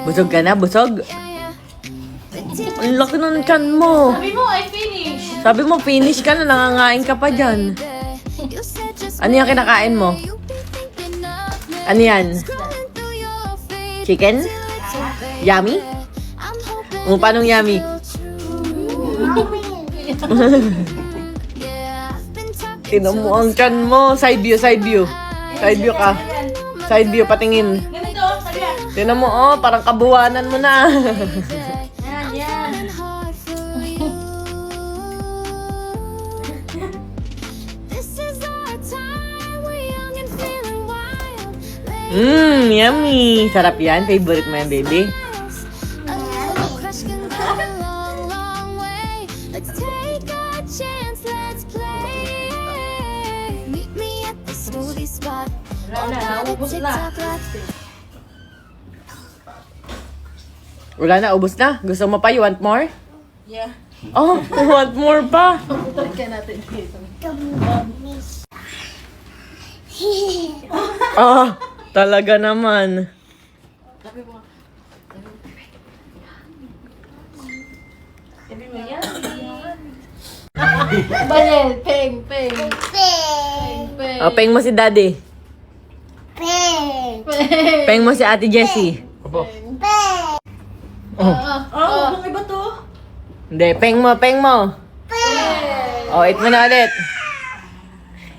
Busog ka na? Busog? Ang laki ng tiyan mo. Sabi mo, I finish. Sabi mo, finish ka na. Nangangain ka pa dyan. Ano yung kinakain mo? Ano yan? Chicken? Yummy? Paanong yummy? Tinan mo ang tiyan mo. Side view, side view. Side view ka. Side view, patingin. Ganito, sabi yan. Tinan mo, parang kabuwanan mo na. Yan. Yummy. Sarap yan. Favorite mo yan, baby. Wala na, naubos na. Wala na, ubos na. Gusto mo pa? You want more? Yeah. Oh, want more pa? Try natin dito. Talaga naman. Sabi mo. Sabi mo yan. Balel, peng. Peng mo si daddy. Peng mo si ate Jessie. Ano iba to? Hindi, peng mo. Eat mo na ulit.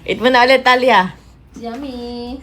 Eat mo na ulit, Talia. Yummy.